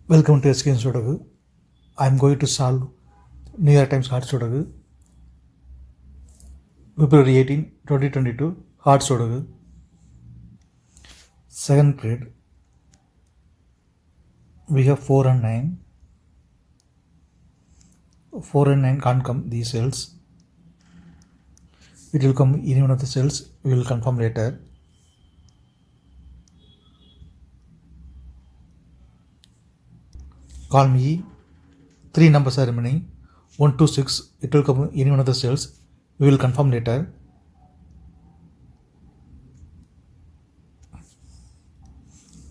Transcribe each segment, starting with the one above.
Welcome to SK Sudoku. I am going to solve New York Times Hard Sudoku, February 18, 2022, Hard Sudoku, 2nd grade. We have 4 and 9. 4 and 9 can't come these cells. It will come in one of the cells. We will confirm later. Column E, 3 numbers are remaining. 1 to 6. It will come in one of the cells. We will confirm later.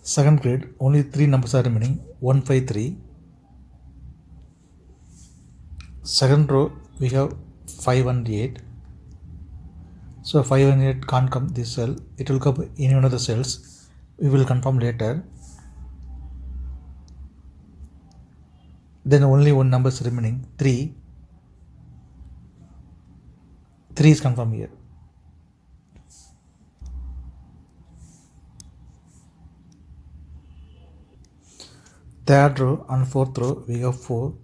Second grade, only 3 numbers are remaining. 1, 5, 3. Second row, we have 5 and 8. So 5 and 8 can't come this cell. It will come in one of the cells. We will confirm later. Then only one number is remaining. 3. 3 is confirmed here. Third row and fourth row we have 4.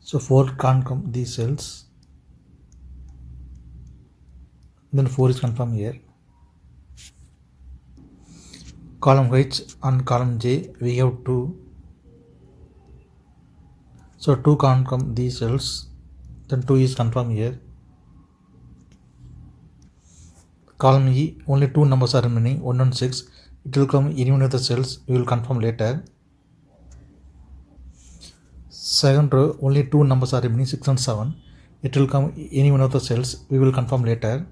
So 4 can't come these cells. Then 4 is confirmed here. Column H and column J we have 2. So 2 can't come these cells. Then 2 is confirmed here. Column E, only 2 numbers are remaining, 1 and 6. It will come in one of the cells. We will confirm later. Second row, only 2 numbers are remaining, 6 and 7. It will come in one of the cells. We will confirm later.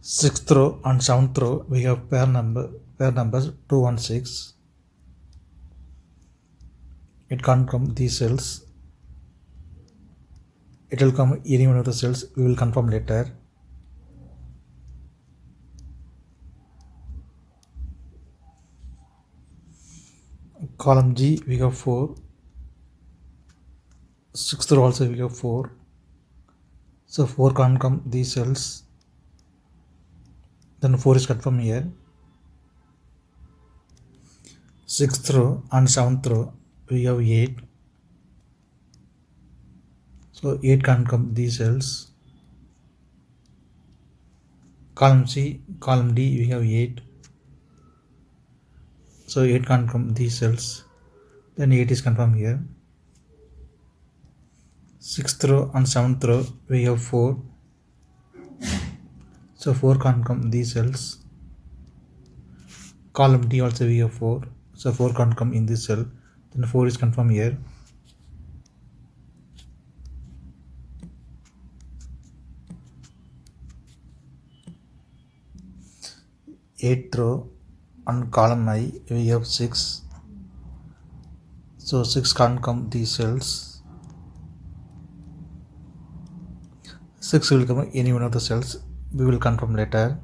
Sixth row and seventh row we have pair numbers 2 and 6. It can't come these cells. It will come in one of the cells. We will confirm later. Column G we have 4. Sixth row also we have 4. So 4 can't come these cells. Then 4 is confirmed here. Sixth row and seventh row we have 8. So 8 can't come these cells. Column C, column D we have 8. So 8 can't come these cells. Then 8 is confirmed here. Sixth row and seventh row we have 4. So 4 can't come these cells. Column D also we have 4. So 4 can't come in this cell. Then 4 is confirmed here. Eighth row and column I we have 6. So 6 can't come these cells. 6 will come in any one of the cells. We will confirm later.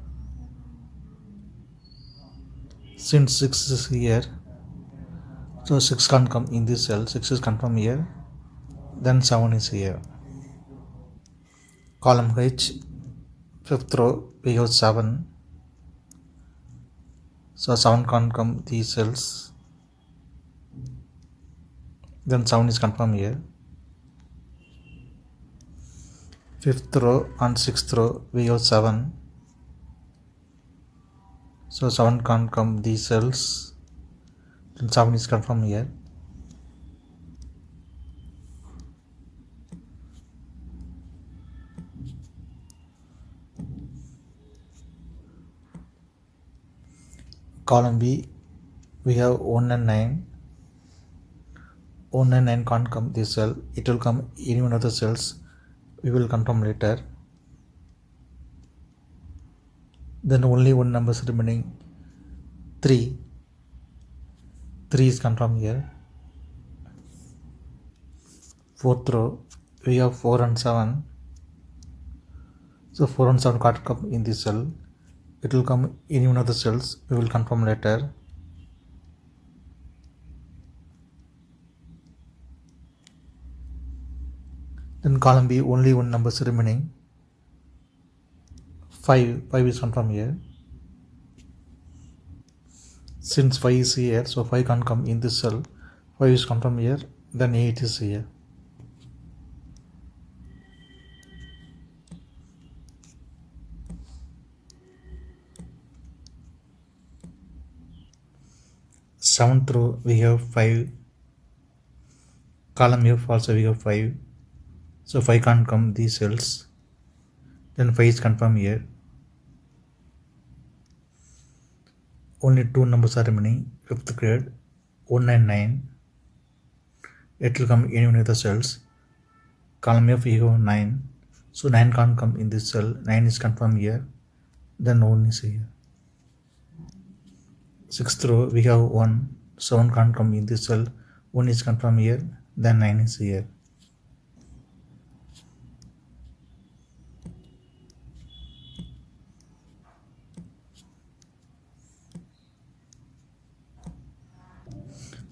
Since 6 is here, so 6 can't come in this cell. 6 is confirmed here. Then 7 is here. Column H, fifth row we have 7. So 7 can't come these cells. Then 7 is confirmed here. Fifth row and sixth row we have 7. So 7 can't come these cells. Then 7 is confirmed here. Column B we have 1 and 9. 1 and 9 can't come this cell. It will come in one of the cells. We will confirm later. Then only one number is remaining, 3. 3 is confirmed here. Fourth row we have 4 and 7. So 4 and 7 can't come in this cell. It will come in one of the cells. We will confirm later. Then column B, only one number is remaining. 5 is confirmed here. Since 5 is here, so 5 can't come in this cell. 5 is confirmed here, then 8 is here. Seventh row we have 5. Column F also we have 5. So 5 can't come these cells. Then 5 is confirmed here. Only 2 numbers are remaining. 5th grade 199. It will come in any of the cells. Column F we have 9. So 9 can't come in this cell. 9 is confirmed here. Then 1 is here. 6th row we have 1. So 1 can't come in this cell. 1 is confirmed here. Then 9 is here.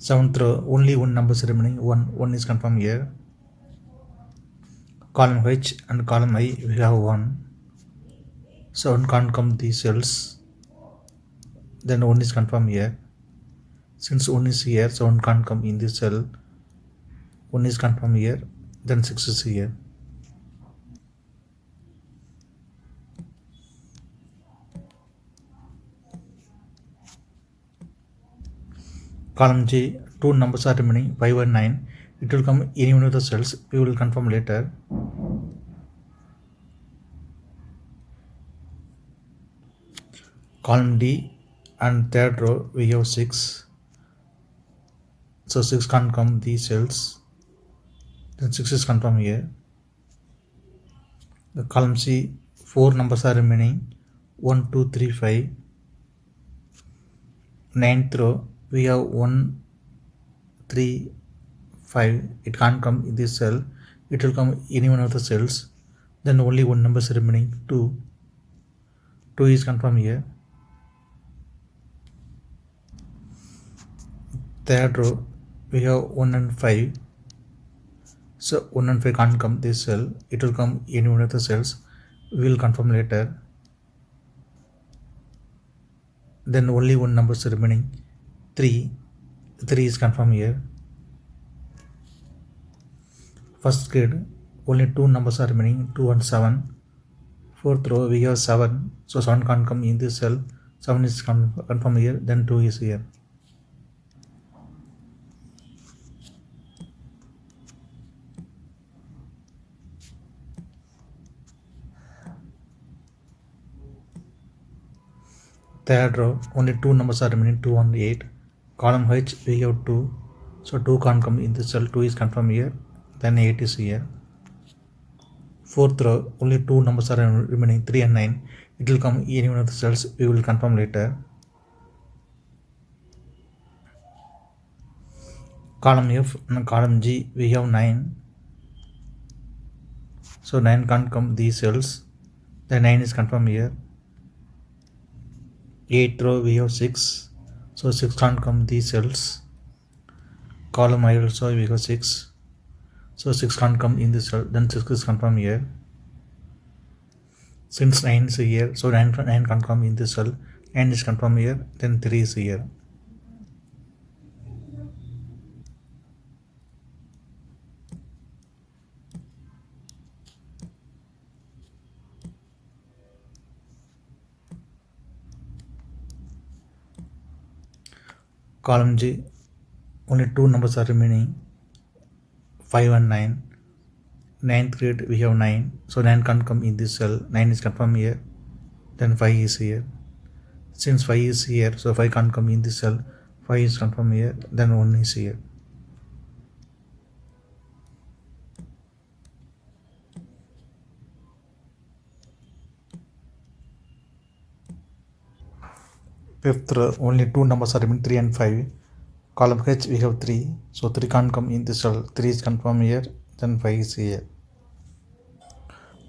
Seventh row, only one number is remaining. 1 is confirmed here. Column H and column I we have 1. So 1 can't come these cells. Then 1 is confirmed here. Since 1 is here, so 1 can't come in this cell. 1 is confirmed here. Then 6 is here. Column J, 2 numbers are remaining, 5 and 9. It will come in one of the cells. We will confirm later. Column D and third row we have 6. So 6 can't come these cells. Then 6 is confirmed here. The column C, 4 numbers are remaining, 1, 2, 3, 5. Ninth row we have 1, 3, 5. It can't come in this cell. It will come in one of the cells. Then only one number is remaining, 2. 2 is confirmed here. Third row we have 1 and 5. So 1 and 5 can't come this cell. It will come in one of the cells. We will confirm later. Then only one number is remaining, 3. 3 is confirmed here. First grade, only 2 numbers are remaining, 2 and 7. Fourth row we have 7. So 7 can't come in this cell. 7 is confirmed here. Then 2 is here. Third row, only 2 numbers are remaining, 2 and 8. Column H we have 2. So 2 can't come in this cell. 2 is confirmed here. Then 8 is here. Fourth row, only 2 numbers are remaining, 3 and 9. It will come in one of the cells. We will confirm later. Column F and column G we have 9. So 9 can't come these cells. Then 9 is confirmed here. 8th row we have 6. So 6 can't come these cells. Column I also we have 6. So 6 can't come in this cell. Then 6 is confirmed here. Since 9 is here, so 9 can't come in this cell. 9 is confirmed here. Then 3 is here. Column G, only 2 numbers are remaining, 5 and 9. 9th grade we have 9. So 9 can't come in this cell. 9 is confirmed here. Then 5 is here. Since 5 is here, so 5 can't come in this cell. 5 is confirmed here. Then 1 is here. Fifth row, only 2 numbers are remaining, 3 and 5. Column H we have 3. So 3 can't come in this cell. 3 is confirmed here. Then 5 is here.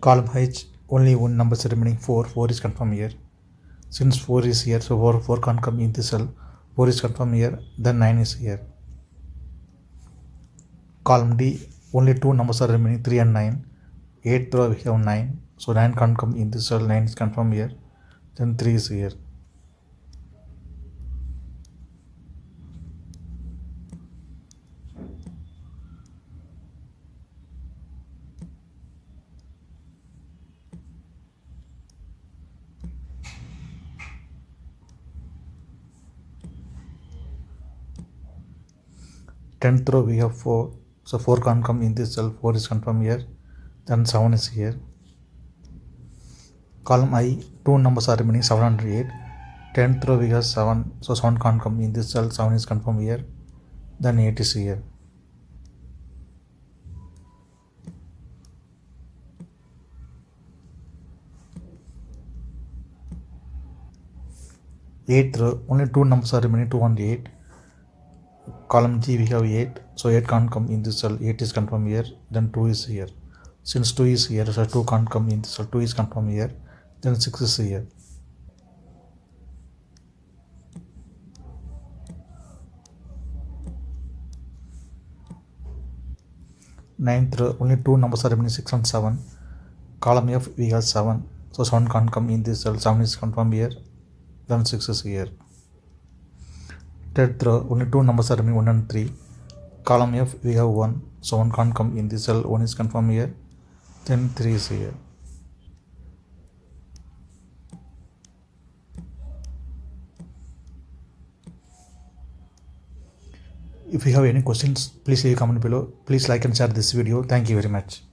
Column H, only one number is remaining, 4. 4 is confirmed here. Since 4 is here, so 4 can't come in this cell. 4 is confirmed here. Then 9 is here. Column D, Only two numbers are remaining, 3 and 9. 8th row we have 9. So 9 can't come in this cell, 9 is confirmed here. Then 3 is here. Tenth row we have 4. So 4 can't come in this cell, 4 is confirmed here. Then 7 is here. Column I, two numbers are remaining, 7 and 8. 10th row we have 7. So 7 can't come in this cell, 7 is confirmed here. Then 8 is here. Eighth row, only two numbers are remaining, 2 and 8. Column G we have 8. So 8 can't come in this cell, 8 is confirmed here. Then 2 is here. Since 2 is here, so 2 can't come in this cell, 2 is confirmed here. Then 6 is here. Ninth row, only two numbers are remaining, 6 and 7. Column F we have 7. So 7 can't come in this cell, 7 is confirmed here. Then 6 is here. 10th row, only two numbers are remaining, 1 and 3. Column F we have 1. So 1 can't come in this cell, 1 is confirmed here. Then 3 is here. If you have any questions, please leave a comment below. Please like and share this video. Thank you very much.